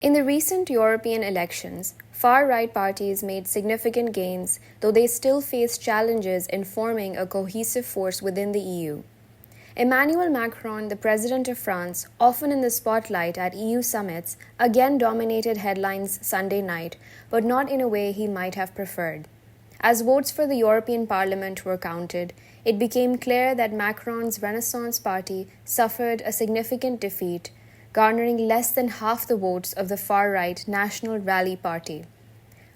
In the recent European elections, far-right parties made significant gains, though they still face challenges in forming a cohesive force within the EU. Emmanuel Macron, the president of France, often in the spotlight at EU summits, again dominated headlines Sunday night, but not in a way he might have preferred. As votes for the European Parliament were counted, it became clear that Macron's Renaissance Party suffered a significant defeat, garnering less than half the votes of the far-right National Rally Party.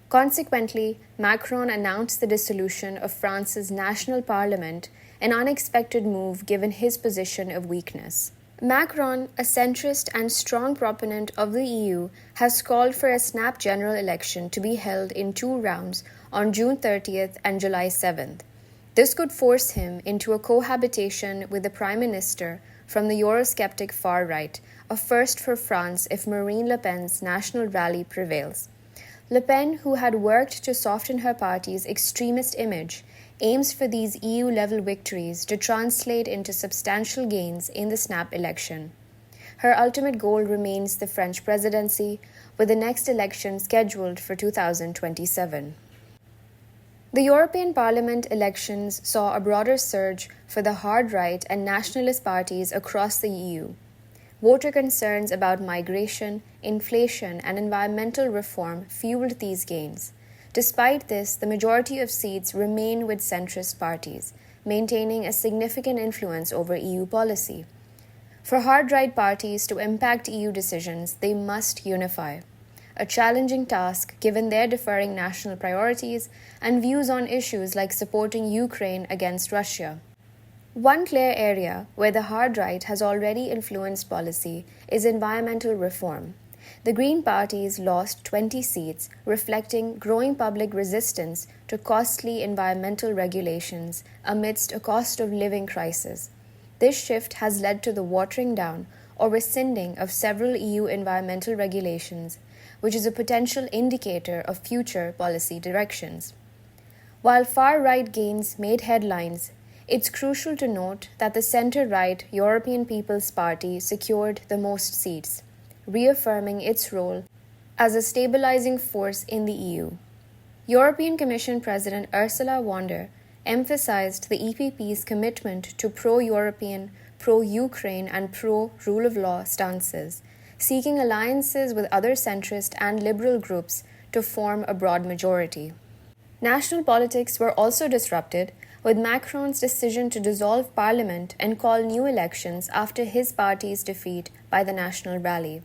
Consequently, Macron announced the dissolution of France's national parliament, an unexpected move given his position of weakness. Macron, a centrist and strong proponent of the EU, has called for a snap general election to be held in 2 rounds on June 30th and July 7th. This could force him into a cohabitation with the Prime Minister from the Eurosceptic far right, a first for France if Marine Le Pen's national rally prevails. Le Pen, who had worked to soften her party's extremist image, aims for these EU-level victories to translate into substantial gains in the snap election. Her ultimate goal remains the French presidency, with the next election scheduled for 2027. The European Parliament elections saw a broader surge for the hard right and nationalist parties across the EU. Voter concerns about migration, inflation, and environmental reform fueled these gains. Despite this, the majority of seats remain with centrist parties, maintaining a significant influence over EU policy. For hard-right parties to impact EU decisions, they must unify, a challenging task given their differing national priorities and views on issues like supporting Ukraine against Russia. One clear area where the hard right has already influenced policy is environmental reform. The Green parties lost 20 seats, reflecting growing public resistance to costly environmental regulations amidst a cost of living crisis. This shift has led to the watering down or rescinding of several EU environmental regulations, which is a potential indicator of future policy directions. While far-right gains made headlines, it's crucial to note that the center-right European People's Party secured the most seats, reaffirming its role as a stabilizing force in the EU. European Commission President Ursula von der Leyen emphasized the EPP's commitment to pro-European, pro-Ukraine, and pro-rule of law stances, seeking alliances with other centrist and liberal groups to form a broad majority. National politics were also disrupted, with Macron's decision to dissolve parliament and call new elections after his party's defeat by the National Rally.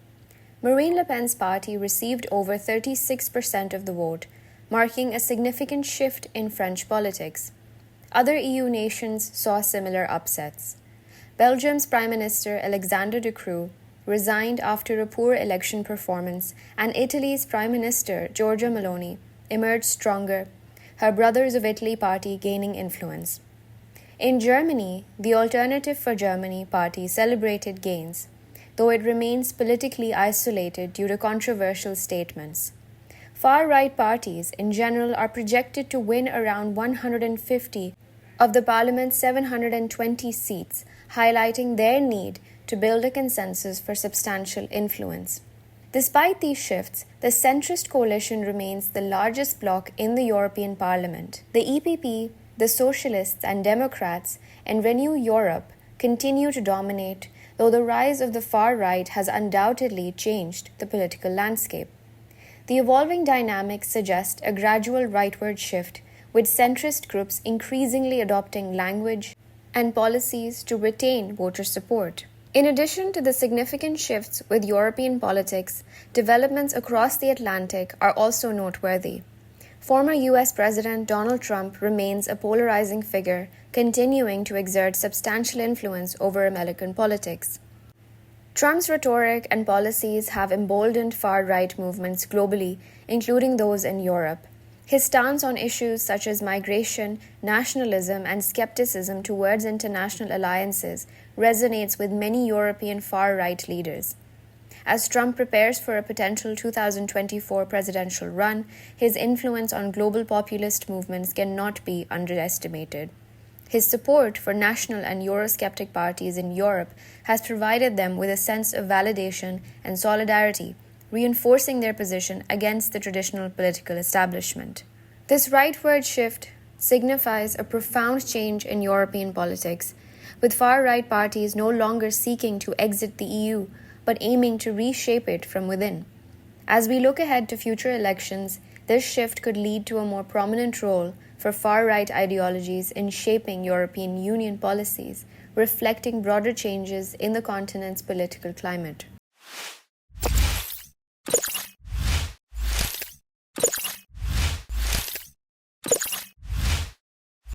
Marine Le Pen's party received over 36% of the vote, marking a significant shift in French politics. Other EU nations saw similar upsets. Belgium's Prime Minister Alexander De Croo resigned after a poor election performance, and Italy's Prime Minister Giorgia Meloni emerged stronger, her Brothers of Italy party gaining influence. In Germany, the Alternative for Germany party celebrated gains, though it remains politically isolated due to controversial statements. Far-right parties in general are projected to win around 150 of the parliament's 720 seats, highlighting their need to build a consensus for substantial influence. Despite these shifts, the centrist coalition remains the largest bloc in the European Parliament. The EPP, the Socialists and Democrats, and Renew Europe continue to dominate, though the rise of the far right has undoubtedly changed the political landscape. The evolving dynamics suggest a gradual rightward shift, with centrist groups increasingly adopting language and policies to retain voter support. In addition to the significant shifts with European politics, developments across the Atlantic are also noteworthy. Former US President Donald Trump remains a polarizing figure, continuing to exert substantial influence over American politics. Trump's rhetoric and policies have emboldened far-right movements globally, including those in Europe. His stance on issues such as migration, nationalism, and skepticism towards international alliances resonates with many European far-right leaders. As Trump prepares for a potential 2024 presidential run, his influence on global populist movements cannot be underestimated. His support for national and Eurosceptic parties in Europe has provided them with a sense of validation and solidarity, reinforcing their position against the traditional political establishment. This rightward shift signifies a profound change in European politics, with far-right parties no longer seeking to exit the EU, but aiming to reshape it from within. As we look ahead to future elections, this shift could lead to a more prominent role for far-right ideologies in shaping European Union policies, reflecting broader changes in the continent's political climate.